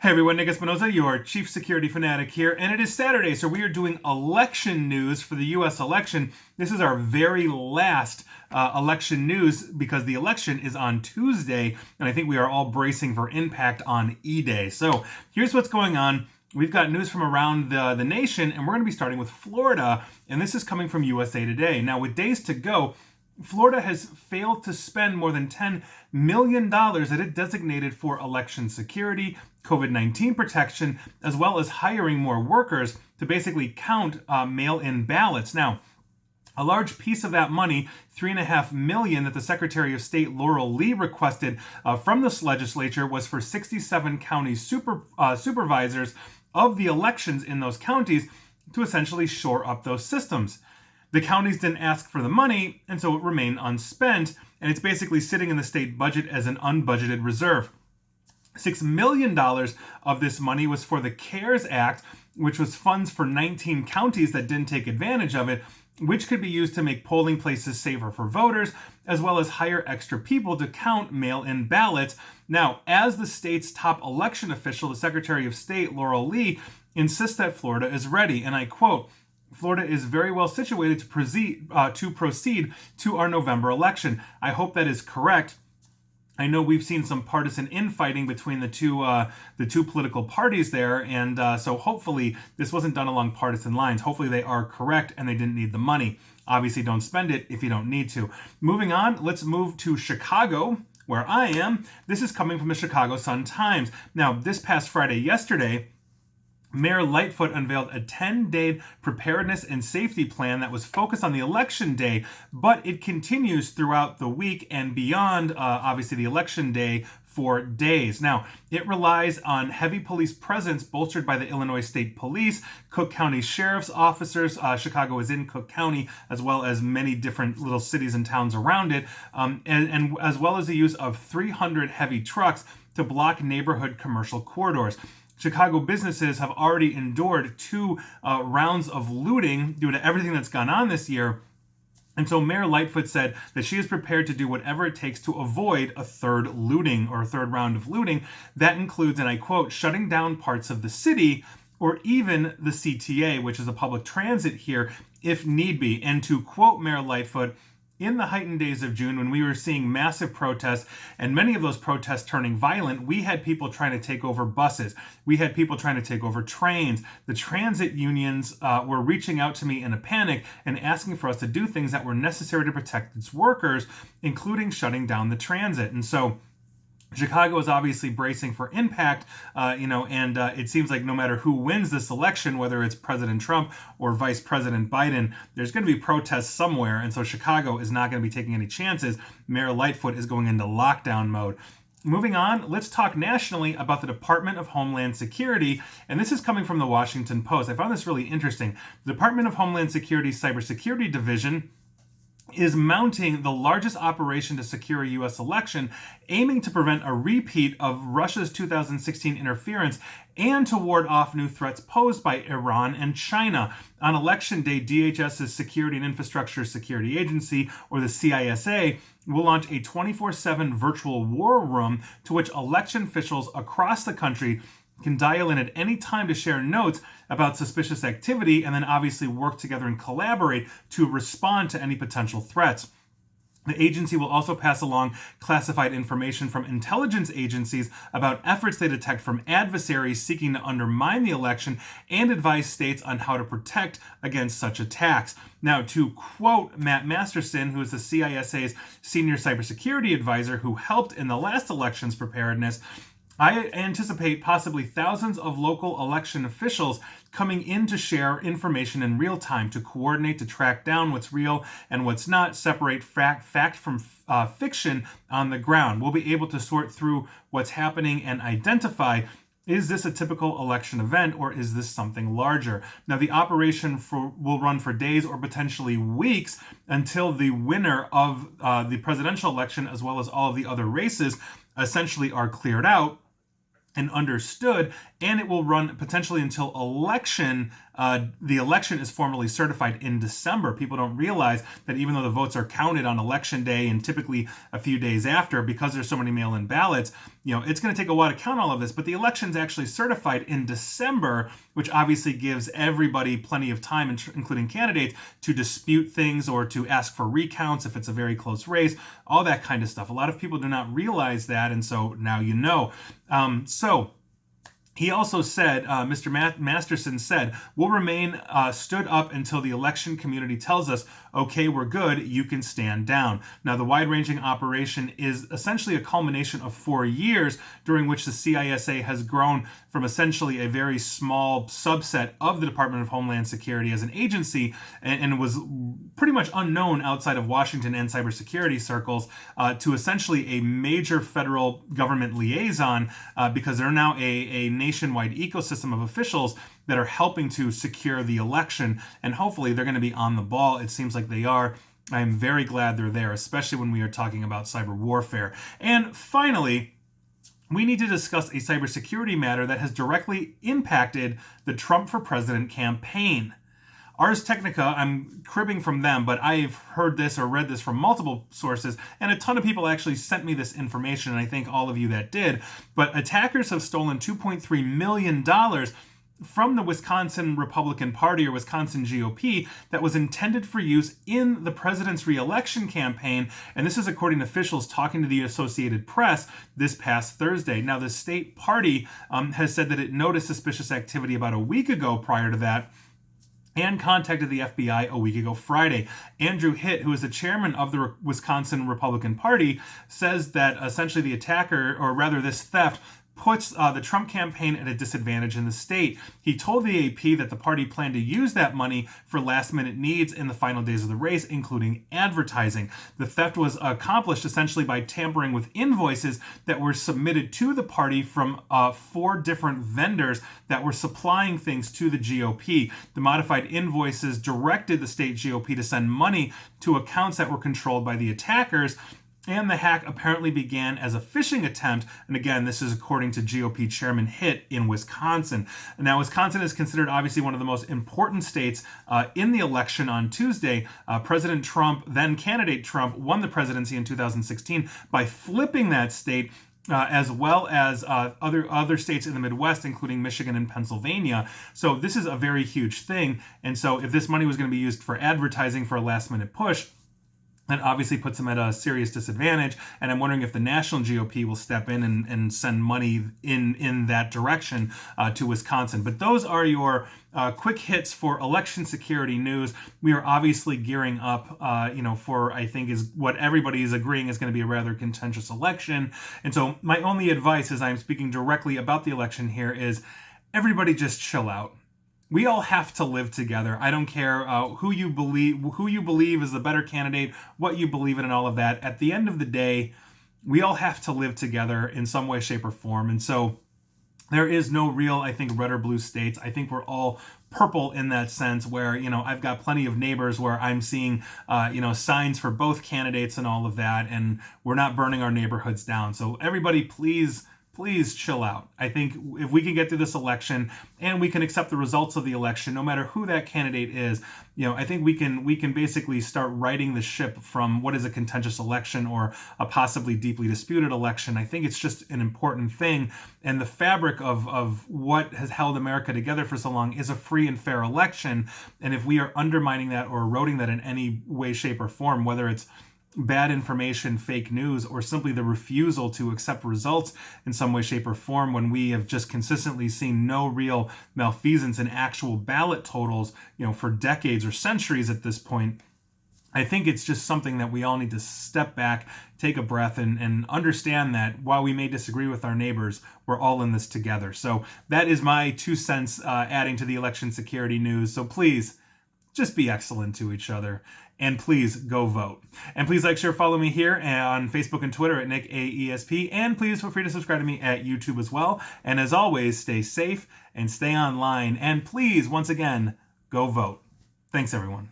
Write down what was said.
Hey everyone, Nick Espinosa, your chief security fanatic here, and it is Saturday, so we are doing election news for the U.S. election. This is our very last election news because the election is on Tuesday, and I think we are all bracing for impact on E-Day. So here's what's going on. We've got news from around the nation, and we're going to be starting with Florida, and this is coming from USA Today. Now, with days to go, Florida has failed to spend more than $10 million that it designated for election security, COVID-19 protection, as well as hiring more workers to basically count mail-in ballots. Now, a large piece of that money, $3.5 million that the Secretary of State Laurel Lee requested from this legislature, was for 67 county supervisors of the elections in those counties to essentially shore up those systems. The counties didn't ask for the money, and so it remained unspent, and it's basically sitting in the state budget as an unbudgeted reserve. $6 million of this money was for the CARES Act, which was funds for 19 counties that didn't take advantage of it, which could be used to make polling places safer for voters, as well as hire extra people to count mail-in ballots. Now, as the state's top election official, the Secretary of State, Laurel Lee, insists that Florida is ready, and I quote, "Florida is very well situated to proceed to our November election. I hope that is correct. I know we've seen some partisan infighting between the two political parties there, and so hopefully this wasn't done along partisan lines. Hopefully they are correct and they didn't need the money. Obviously, don't spend it if you don't need to." Moving on, let's move to Chicago, where I am. This is coming from the Chicago Sun-Times. Now, this past Friday, yesterday, Mayor Lightfoot unveiled a 10-day preparedness and safety plan that was focused on the election day, but it continues throughout the week and beyond, obviously, the election day for days. Now, it relies on heavy police presence bolstered by the Illinois State Police, Cook County Sheriff's officers. Chicago is in Cook County, as well as many different little cities and towns around it, and as well as the use of 300 heavy trucks to block neighborhood commercial corridors. Chicago businesses have already endured two rounds of looting due to everything that's gone on this year. And so Mayor Lightfoot said that she is prepared to do whatever it takes to avoid a third looting or a third round of looting. That includes, and I quote, "shutting down parts of the city or even the CTA, which is a public transit here, if need be." And to quote Mayor Lightfoot, "In the heightened days of June, when we were seeing massive protests, and many of those protests turning violent, we had people trying to take over buses. We had people trying to take over trains. The transit unions were reaching out to me in a panic and asking for us to do things that were necessary to protect its workers, including shutting down the transit." And so Chicago is obviously bracing for impact, and it seems like no matter who wins this election, whether it's President Trump or Vice President Biden, there's going to be protests somewhere, and so Chicago is not going to be taking any chances. Mayor Lightfoot is going into lockdown mode. Moving on, let's talk nationally about the Department of Homeland Security, and this is coming from the Washington Post. I found this really interesting. The Department of Homeland Security's Cybersecurity Division is mounting the largest operation to secure a U.S. election, aiming to prevent a repeat of Russia's 2016 interference and to ward off new threats posed by Iran and China. On Election Day, DHS's Security and Infrastructure Security Agency, or the CISA, will launch a 24/7 virtual war room to which election officials across the country can dial in at any time to share notes about suspicious activity and then obviously work together and collaborate to respond to any potential threats. The agency will also pass along classified information from intelligence agencies about efforts they detect from adversaries seeking to undermine the election and advise states on how to protect against such attacks. Now, to quote Matt Masterson, who is the CISA's senior cybersecurity advisor who helped in the last election's preparedness, "I anticipate possibly thousands of local election officials coming in to share information in real time, to coordinate, to track down what's real and what's not, separate fact from fiction on the ground. We'll be able to sort through what's happening and identify, is this a typical election event or is this something larger?" Now, the operation will run for days or potentially weeks until the winner of the presidential election, as well as all of the other races, essentially are cleared out and understood, and it will run potentially until election the election is formally certified in December. People don't realize that even though the votes are counted on election day and typically a few days after, because there's so many mail-in ballots, it's going to take a while to count all of this, but the election's actually certified in December, which obviously gives everybody plenty of time, including candidates, to dispute things or to ask for recounts if it's a very close race, all that kind of stuff. A lot of people do not realize that, and so now you know. He also said, Mr. Masterson said, we'll remain stood up until the election community tells us, okay, we're good, you can stand down. Now, the wide-ranging operation is essentially a culmination of 4 years during which the CISA has grown from essentially a very small subset of the Department of Homeland Security as an agency and was pretty much unknown outside of Washington and cybersecurity circles to essentially a major federal government liaison because they're now a nationwide ecosystem of officials that are helping to secure the election, and hopefully they're going to be on the ball. It seems like they are. I'm very glad they're there, especially when we are talking about cyber warfare. And finally, we need to discuss a cybersecurity matter that has directly impacted the Trump for President campaign. Ars Technica, I'm cribbing from them, but I've heard this or read this from multiple sources, and a ton of people actually sent me this information, and I thank all of you that did. But attackers have stolen $2.3 million from the Wisconsin Republican Party or Wisconsin GOP that was intended for use in the president's re-election campaign, and this is according to officials talking to the Associated Press this past Thursday. Now, the state party has said that it noticed suspicious activity about a week ago prior to that, and contacted the FBI a week ago Friday. Andrew Hitt, who is the chairman of the Wisconsin Republican Party, says that essentially the attacker, or rather this theft, puts the Trump campaign at a disadvantage in the state. He told the AP that the party planned to use that money for last-minute needs in the final days of the race, including advertising. The theft was accomplished essentially by tampering with invoices that were submitted to the party from 4 different vendors that were supplying things to the GOP. The modified invoices directed the state GOP to send money to accounts that were controlled by the attackers, and the hack apparently began as a phishing attempt. And again, this is according to GOP Chairman Hitt in Wisconsin. Now, Wisconsin is considered obviously one of the most important states in the election on Tuesday. President Trump, then candidate Trump, won the presidency in 2016 by flipping that state, as well as other states in the Midwest, including Michigan and Pennsylvania. So this is a very huge thing. And so if this money was going to be used for advertising for a last-minute push, that obviously puts them at a serious disadvantage, and I'm wondering if the national GOP will step in and send money in that direction to Wisconsin. But those are your quick hits for election security news. We are obviously gearing up, for I think is what everybody is agreeing is going to be a rather contentious election. And so my only advice, as I'm speaking directly about the election here, is everybody just chill out. We all have to live together. I don't care who you believe is the better candidate, what you believe in, and all of that. At the end of the day, we all have to live together in some way, shape, or form. And so there is no real, I think, red or blue states. I think we're all purple in that sense where, I've got plenty of neighbors where I'm seeing, signs for both candidates and all of that. And we're not burning our neighborhoods down. So everybody, please chill out. I think if we can get through this election and we can accept the results of the election, no matter who that candidate is, I think we can basically start righting the ship from what is a contentious election or a possibly deeply disputed election. I think it's just an important thing. And the fabric of what has held America together for so long is a free and fair election. And if we are undermining that or eroding that in any way, shape, or form, whether it's bad information, fake news, or simply the refusal to accept results in some way, shape, or form, when we have just consistently seen no real malfeasance in actual ballot totals, for decades or centuries at this point, I think it's just something that we all need to step back, take a breath, and understand that while we may disagree with our neighbors, we're all in this together. So that is my 2 cents adding to the election security news. So please, just be excellent to each other. And please go vote. And please like, share, follow me here on Facebook and Twitter at NickAESP. And please feel free to subscribe to me at YouTube as well. And as always, stay safe and stay online. And please, once again, go vote. Thanks, everyone.